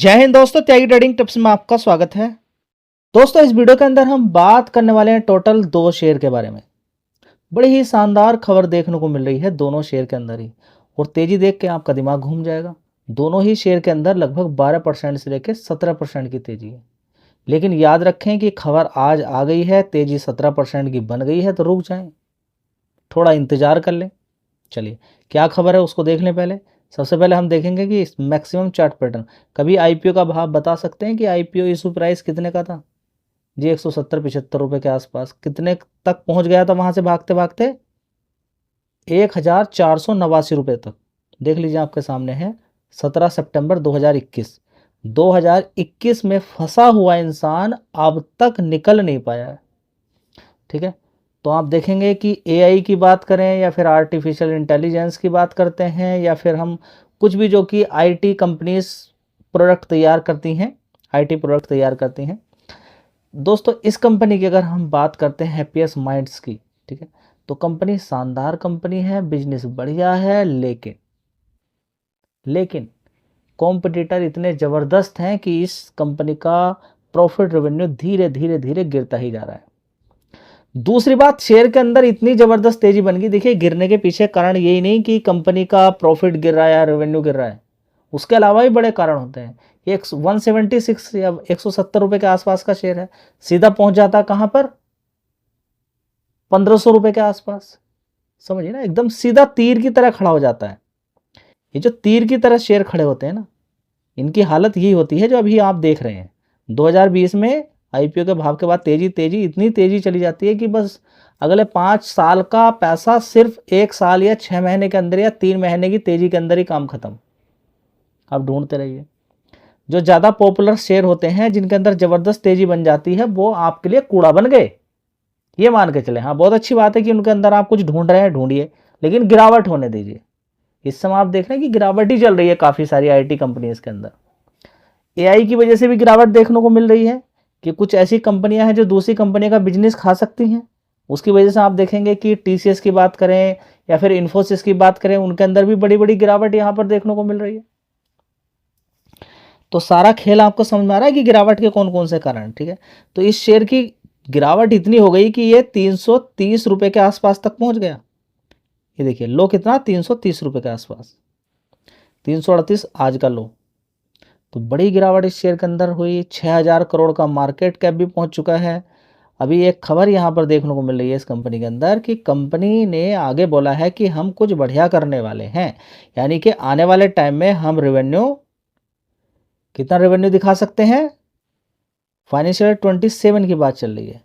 जय हिंद दोस्तों, त्यागी trading tips में आपका स्वागत है। दोस्तों, इस वीडियो के अंदर हम बात करने वाले हैं टोटल 2 शेयर के बारे में। बड़ी ही शानदार खबर देखने को मिल रही है दोनों शेयर के अंदर ही, और तेजी देख के आपका दिमाग घूम जाएगा। दोनों ही शेयर के अंदर लगभग 12% से लेकर 17% की तेजी है। लेकिन याद रखें कि खबर आज आ गई है, तेजी 17% की बन गई है, तो रुक जाएं, थोड़ा इंतजार कर लें। चलिए, क्या खबर है उसको देख लें। पहले सबसे पहले हम देखेंगे कि मैक्सिमम चार्ट पैटर्न। कभी आईपीओ का भाव बता सकते हैं कि आईपीओ इशू प्राइस कितने का था जी? 170-75 रुपये के आसपास। कितने तक पहुंच गया था वहां से भागते भागते? 1489 रुपये तक। देख लीजिए, आपके सामने है 17 सितंबर 2021। 2021 में फंसा हुआ इंसान अब तक निकल नहीं पाया है। ठीक है, तो आप देखेंगे कि एआई की बात करें या फिर आर्टिफिशियल इंटेलिजेंस की बात करते हैं, या फिर हम कुछ भी जो कि आईटी कंपनीज प्रोडक्ट तैयार करती हैं, आईटी प्रोडक्ट तैयार करती हैं। दोस्तों, इस कंपनी की अगर हम बात करते हैं हैप्पीएस्ट माइंड्स की, ठीक है, तो कंपनी शानदार कंपनी है, बिजनेस बढ़िया है, लेकिन कॉम्पिटिटर इतने ज़बरदस्त हैं कि इस कंपनी का प्रॉफिट रेवेन्यू धीरे धीरे धीरे गिरता ही जा रहा है। दूसरी बात, शेयर के अंदर इतनी ज़बरदस्त तेज़ी बन गई। देखिए, गिरने के पीछे कारण यही नहीं कि कंपनी का प्रॉफिट गिर रहा है या रेवेन्यू गिर रहा है, उसके अलावा भी बड़े कारण होते हैं। ये 176 या 170 रुपये के आसपास का शेयर है, सीधा पहुंच जाता कहाँ पर? 1500 रुपये के आसपास। समझिए ना, एकदम सीधा तीर की तरह खड़ा हो जाता है। ये जो तीर की तरह शेयर खड़े होते हैं ना, इनकी हालत यही होती है जो अभी आप देख रहे हैं। 2020 में आईपीओ के भाव के बाद तेजी तेजी इतनी तेजी चली जाती है कि बस अगले 5 साल का पैसा सिर्फ 1 साल या 6 महीने के अंदर या 3 महीने की तेजी के अंदर ही काम खत्म। आप ढूंढते रहिए। जो ज़्यादा पॉपुलर शेयर होते हैं, जिनके अंदर ज़बरदस्त तेजी बन जाती है, वो आपके लिए कूड़ा बन गए, ये मान के चले। हाँ, बहुत अच्छी बात है कि उनके अंदर आप कुछ ढूंढ रहे हैं, ढूंढिए, लेकिन गिरावट होने दीजिए। इस समय आप देख रहे हैं कि गिरावट ही चल रही है काफ़ी सारी आईटी कंपनीज के अंदर। एआई की वजह से भी गिरावट देखने को मिल रही है कि कुछ ऐसी कंपनियां हैं जो दूसरी कंपनी का बिजनेस खा सकती हैं। उसकी वजह से आप देखेंगे कि टीसीएस की बात करें या फिर इन्फोसिस की बात करें, उनके अंदर भी बड़ी बड़ी गिरावट यहां पर देखने को मिल रही है। तो सारा खेल आपको समझ में आ रहा है कि गिरावट के कौन कौन से कारण। ठीक है, तो इस शेयर की गिरावट इतनी हो गई कि ये 330 रुपये के आसपास तक पहुंच गया। ये देखिए, लो कितना? 330 रुपये के आसपास, 338 आज का लो। तो बड़ी गिरावट इस शेयर के अंदर हुई। 6000 करोड़ का मार्केट कैप भी पहुंच चुका है। अभी एक खबर यहाँ पर देखने को मिल रही है इस कंपनी के अंदर कि कंपनी ने आगे बोला है कि हम कुछ बढ़िया करने वाले हैं, यानी कि आने वाले टाइम में हम कितना रेवेन्यू दिखा सकते हैं। फाइनेंशियल 27 की बात चल रही है।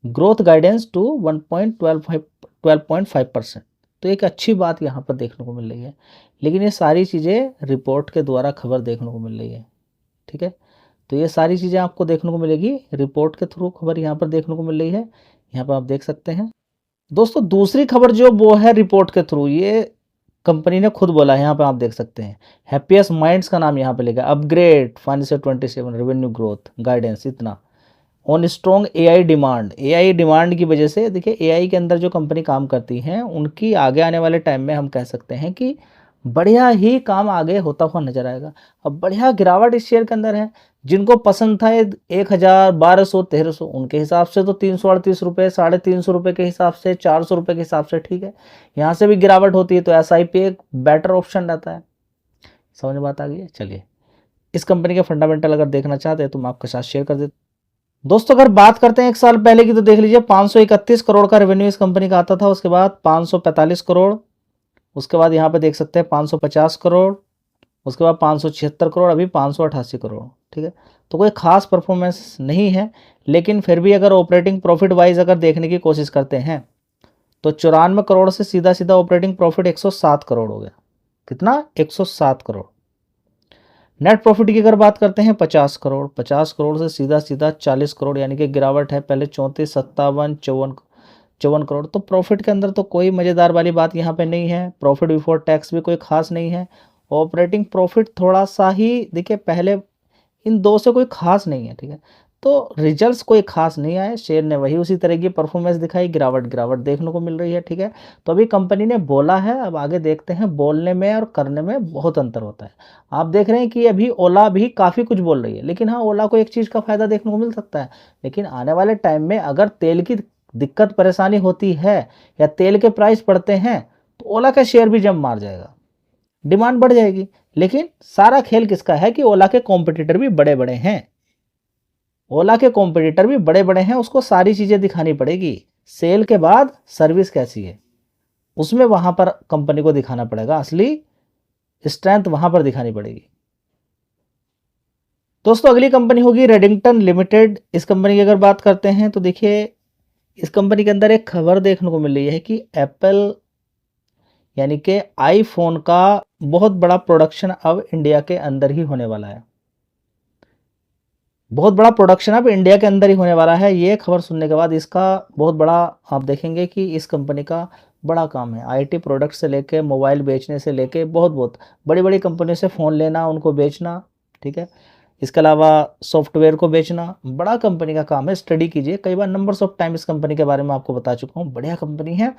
Growth guidance to 12.5%। तो एक अच्छी बात यहाँ पर देखने को मिल रही है, लेकिन ये सारी चीज़ें रिपोर्ट के द्वारा खबर देखने को मिल रही है। ठीक है, तो ये सारी चीज़ें आपको देखने को मिलेगी रिपोर्ट के थ्रू, खबर यहाँ पर देखने को मिल रही है। यहाँ पर आप देख सकते हैं। दोस्तों, दूसरी खबर जो वो है रिपोर्ट के थ्रू, ये कंपनी ने खुद बोला है, यहाँ पर आप देख सकते हैं। हैप्पीएस्ट माइंड्स का नाम यहाँ पे लिखा है। Upgrade financial 27 revenue growth guidance इतना on strong AI demand. AI demand की वजह से देखिए, एआई के अंदर जो कंपनी काम करती हैं, उनकी आगे आने वाले टाइम में हम कह सकते हैं कि बढ़िया ही काम आगे होता हुआ नजर आएगा। अब बढ़िया गिरावट इस शेयर के अंदर है। जिनको पसंद था 1000, 1200, 1300, उनके हिसाब से तो 338 रुपये, 350 रुपये के हिसाब से, 400 रुपये के हिसाब से ठीक है। यहाँ से भी गिरावट होती है तो एसआईपी एक बेटर ऑप्शन रहता है। समझ में बात आ गई है? चलिए, इस कंपनी के फंडामेंटल अगर देखना चाहते हैं तो मैं आपके साथ शेयर कर देता हूं। दोस्तों, अगर बात करते हैं 1 साल पहले की, तो देख लीजिए 531 करोड़ का रेवेन्यू इस कंपनी का आता था। उसके बाद 545 करोड़, उसके बाद यहाँ पे देख सकते हैं 550 करोड़, उसके बाद 576 करोड़, अभी 588 करोड़। ठीक है, तो कोई खास परफॉर्मेंस नहीं है, लेकिन फिर भी अगर ऑपरेटिंग प्रॉफिट वाइज अगर देखने की कोशिश करते हैं तो 94 करोड़ से सीधा सीधा ऑपरेटिंग प्रॉफिट 107 करोड़ हो गया। कितना? 107 करोड़। नेट प्रॉफिट की अगर बात करते हैं 50 करोड़, 50 करोड़ से सीधा सीधा 40 करोड़, यानी कि गिरावट है। पहले 34, 57, 54 करोड़। तो प्रॉफिट के अंदर तो कोई मज़ेदार वाली बात यहाँ पे नहीं है। प्रॉफिट बिफोर टैक्स भी कोई खास नहीं है। ऑपरेटिंग प्रॉफिट थोड़ा सा ही देखिए, पहले इन दो से कोई खास नहीं है। ठीक है, तो रिजल्ट्स कोई खास नहीं आए, शेयर ने वही उसी तरह की परफॉर्मेंस दिखाई, गिरावट देखने को मिल रही है, ठीक है। तो अभी कंपनी ने बोला है, अब आगे देखते हैं, बोलने में और करने में बहुत अंतर होता है। आप देख रहे हैं कि अभी ओला भी काफ़ी कुछ बोल रही है, लेकिन हाँ, ओला को एक चीज़ का फ़ायदा देखने को मिल सकता है, लेकिन आने वाले टाइम में अगर तेल की दिक्कत परेशानी होती है या तेल के प्राइस बढ़ते हैं तो ओला का शेयर भी जंप मार जाएगा, डिमांड बढ़ जाएगी। लेकिन सारा खेल किसका है कि ओला के कॉम्पिटिटर भी बड़े बड़े हैं, ओला के कॉम्पिटिटर भी बड़े बड़े हैं, उसको सारी चीज़ें दिखानी पड़ेगी। सेल के बाद सर्विस कैसी है, उसमें वहाँ पर कंपनी को दिखाना पड़ेगा, असली स्ट्रेंथ वहाँ पर दिखानी पड़ेगी। दोस्तों अगली कंपनी होगी रेडिंगटन लिमिटेड। इस कंपनी की अगर बात करते हैं तो देखिए, इस कंपनी के अंदर एक खबर देखने को मिल रही है कि एप्पल यानी कि आईफोन का बहुत बड़ा प्रोडक्शन अब इंडिया के अंदर ही होने वाला है। बहुत बड़ा प्रोडक्शन अब इंडिया के अंदर ही होने वाला है। ये खबर सुनने के बाद इसका बहुत बड़ा, आप देखेंगे कि इस कंपनी का बड़ा काम है, आईटी प्रोडक्ट से लेके मोबाइल बेचने से लेके बहुत बड़ी बड़ी कंपनी से फ़ोन लेना, उनको बेचना, ठीक है। इसके अलावा सॉफ्टवेयर को बेचना, बड़ा कंपनी का काम है। स्टडी कीजिए, कई बार नंबर्स ऑफ टाइम इस कंपनी के बारे में आपको बता चुका हूँ, बढ़िया कंपनी है।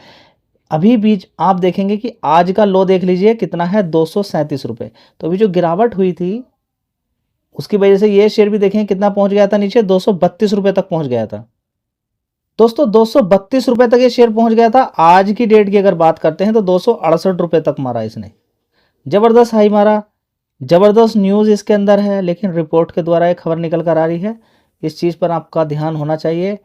अभी बीच आप देखेंगे कि आज का लो देख लीजिए कितना है, 237 रुपये। तो अभी जो गिरावट हुई थी उसकी वजह से ये शेयर भी देखें कितना पहुंच गया था नीचे, 232 रुपये तक पहुंच गया था। दोस्तों 232 रुपये तक ये शेयर पहुंच गया था। आज की डेट की अगर बात करते हैं तो 268 रुपये तक मारा इसने, जबरदस्त हाई मारा, जबरदस्त न्यूज़ इसके अंदर है। लेकिन रिपोर्ट के द्वारा एक खबर निकल कर आ रही है, इस चीज़ पर आपका ध्यान होना चाहिए।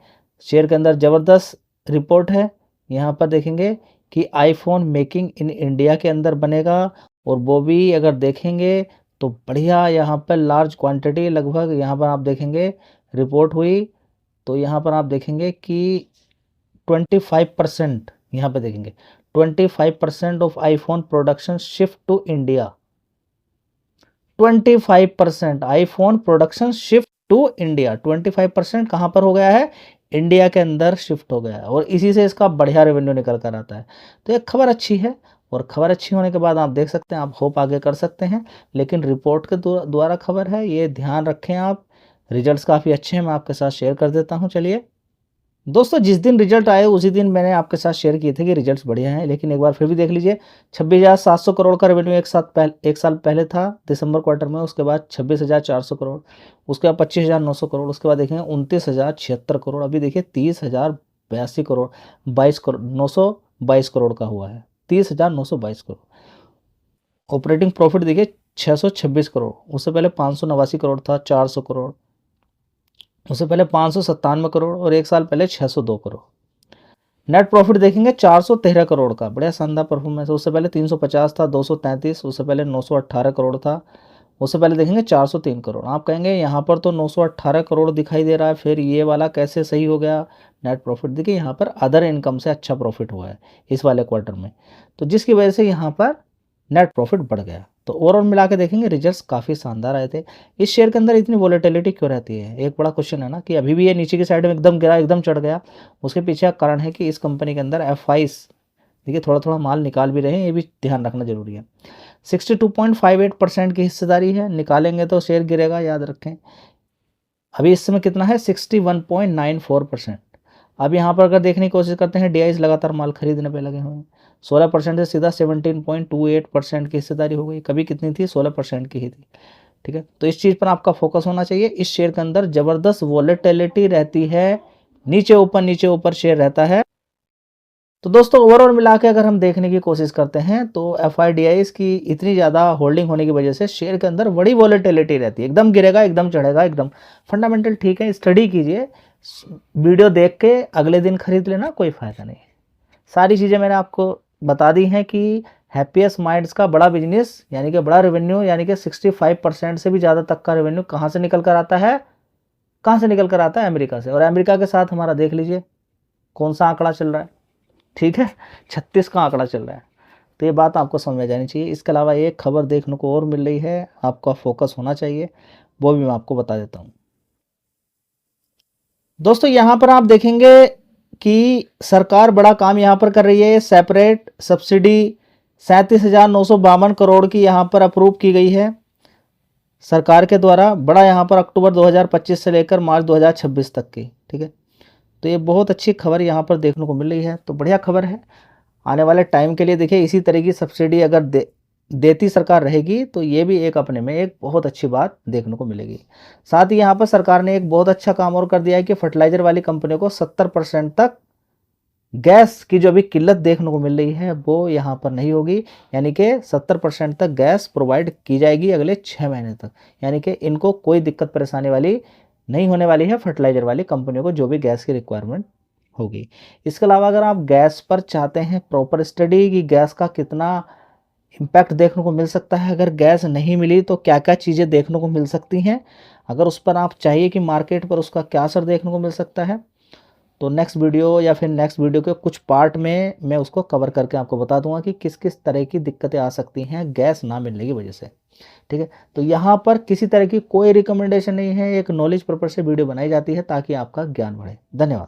शेयर के अंदर जबरदस्त रिपोर्ट है, यहाँ पर देखेंगे कि आईफोन मेकिंग इन इंडिया के अंदर बनेगा, और वो भी अगर देखेंगे तो बढ़िया, यहाँ पर लार्ज क्वांटिटी, लगभग यहाँ पर आप देखेंगे रिपोर्ट हुई तो यहाँ पर आप देखेंगे कि 25%, यहाँ पर देखेंगे 25% of iPhone production shift to India. 25% iPhone production shift to India, 25% कहाँ पर हो गया है, इंडिया के अंदर शिफ्ट हो गया है, और इसी से इसका बढ़िया रेवेन्यू निकल कर आता है। तो एक खबर अच्छी है, और खबर अच्छी होने के बाद आप देख सकते हैं, आप होप आगे कर सकते हैं। लेकिन रिपोर्ट के द्वारा खबर है, ये ध्यान रखें आप। रिजल्ट्स काफ़ी अच्छे हैं, मैं आपके साथ शेयर कर देता हूँ। चलिए दोस्तों, जिस दिन रिजल्ट आए उसी दिन मैंने आपके साथ शेयर किए थे कि रिजल्ट्स बढ़िया हैं, लेकिन एक बार फिर भी देख लीजिए, 26,700 करोड़ का रेवेन्यू एक साल पहले था दिसंबर क्वार्टर में, उसके बाद 26,400 करोड़, उसके बाद 25,900 करोड़, उसके बाद देखेंगे 29,076 करोड़, अभी देखिए 30,082 करोड़, 922 करोड़ का हुआ है, 30,922 करोड़। ऑपरेटिंग प्रॉफिट देखिए 626 करोड़, उससे पहले 589 करोड़ था, 400 करोड़, उससे पहले 597 करोड़, और एक साल पहले 602 करोड़। नेट प्रॉफिट देखेंगे 413 करोड़ का, बढ़िया शानदार परफॉर्मेंस है। उससे पहले 350 था, 233, उससे पहले 918 करोड़ था, उससे पहले देखेंगे 403 करोड़। आप कहेंगे यहाँ पर तो 918 करोड़ दिखाई दे रहा है, फिर ये वाला कैसे सही हो गया नेट प्रॉफिट? देखिए यहाँ पर अदर इनकम से अच्छा प्रॉफिट हुआ है इस वाले क्वार्टर में, तो जिसकी वजह से यहाँ पर नेट प्रॉफिट बढ़ गया। तो ओवरऑल मिला के देखेंगे रिजल्ट्स काफ़ी शानदार आए थे। इस शेयर के अंदर इतनी वॉलेटिलिटी क्यों रहती है, एक बड़ा क्वेश्चन है ना, कि अभी भी ये नीचे की साइड में एकदम गिरा, एकदम चढ़ गया। उसके पीछे का कारण है कि इस कंपनी के अंदर FIs देखिए थोड़ा थोड़ा माल निकाल भी रहे हैं, ये भी ध्यान रखना जरूरी है। 62.58% की हिस्सेदारी है, निकालेंगे तो शेयर गिरेगा, याद रखें। अभी इस समय कितना है, 61.94%। अब यहाँ पर अगर देखने की कोशिश करते हैं, DIs लगातार माल खरीदने पे लगे हुए हैं, 16% से सीधा 17.28% की हिस्सेदारी हो गई। कभी कितनी थी, 16% की ही थी, ठीक है। तो इस चीज़ पर आपका फोकस होना चाहिए। इस शेयर के अंदर ज़बरदस्त वॉलेटिलिटी रहती है, नीचे ऊपर शेयर रहता है। तो दोस्तों ओवरऑल मिला के अगर हम देखने की कोशिश करते हैं तो FIDIs की इतनी ज़्यादा होल्डिंग होने की वजह से शेयर के अंदर बड़ी वॉलेटिलिटी रहती है, एकदम गिरेगा, एकदम चढ़ेगा, एकदम फंडामेंटल ठीक है। स्टडी कीजिए, वीडियो देख के अगले दिन खरीद लेना कोई फ़ायदा नहीं। सारी चीज़ें मैंने आपको बता दी हैं कि हैप्पीएस्ट माइंड्स का बड़ा बिजनेस यानी कि बड़ा रेवेन्यू, यानी कि 65% से भी ज़्यादा तक का रेवेन्यू कहाँ से निकल कर आता है, कहाँ से निकल कर आता है, अमेरिका से। और अमेरिका के साथ हमारा देख लीजिए कौन सा आंकड़ा चल रहा है, ठीक है, 36 का आंकड़ा चल रहा है। तो ये बात आपको समझ में जानी चाहिए। इसके अलावा एक खबर देखने को और मिल रही है, आपका फोकस होना चाहिए, वो भी मैं आपको बता देता हूँ। दोस्तों यहाँ पर आप देखेंगे कि सरकार बड़ा काम यहाँ पर कर रही है। सेपरेट सब्सिडी 37,952 करोड़ की यहाँ पर अप्रूव की गई है। सरकार के द्वारा बड़ा यहाँ पर अक्टूबर 2025 से लेकर मार्च 2026 तक की, ठीक है। तो ये बहुत अच्छी खबर यहाँ पर देखने को मिल रही है, तो बढ़िया खबर है। आने वाले टाइम के लिए देखिए इसी तरह की सब्सिडी अगर देती सरकार रहेगी तो ये भी एक अपने में एक बहुत अच्छी बात देखने को मिलेगी। साथ ही यहाँ पर सरकार ने एक बहुत अच्छा काम और कर दिया है कि फर्टिलाइजर वाली कंपनियों को 70% तक गैस की जो अभी किल्लत देखने को मिल रही है वो यहाँ पर नहीं होगी, यानी कि 70% तक गैस प्रोवाइड की जाएगी अगले 6 महीने तक। यानी कि इनको कोई दिक्कत परेशानी वाली नहीं होने वाली है फर्टिलाइजर वाली कंपनियों को, जो भी गैस की रिक्वायरमेंट होगी। इसके अलावा अगर आप गैस पर चाहते हैं प्रॉपर स्टडी कि गैस का कितना इम्पैक्ट देखने को मिल सकता है, अगर गैस नहीं मिली तो क्या क्या चीज़ें देखने को मिल सकती हैं, अगर उस पर आप चाहिए कि मार्केट पर उसका क्या असर देखने को मिल सकता है, तो नेक्स्ट वीडियो या फिर नेक्स्ट वीडियो के कुछ पार्ट में मैं उसको कवर करके आपको बता दूंगा कि किस किस तरह की दिक्कतें आ सकती हैं गैस ना मिलने की वजह से, ठीक है। तो यहाँ पर किसी तरह की कोई रिकमेंडेशन नहीं है, एक नॉलेज पर्पज से वीडियो बनाई जाती है ताकि आपका ज्ञान बढ़े। धन्यवाद।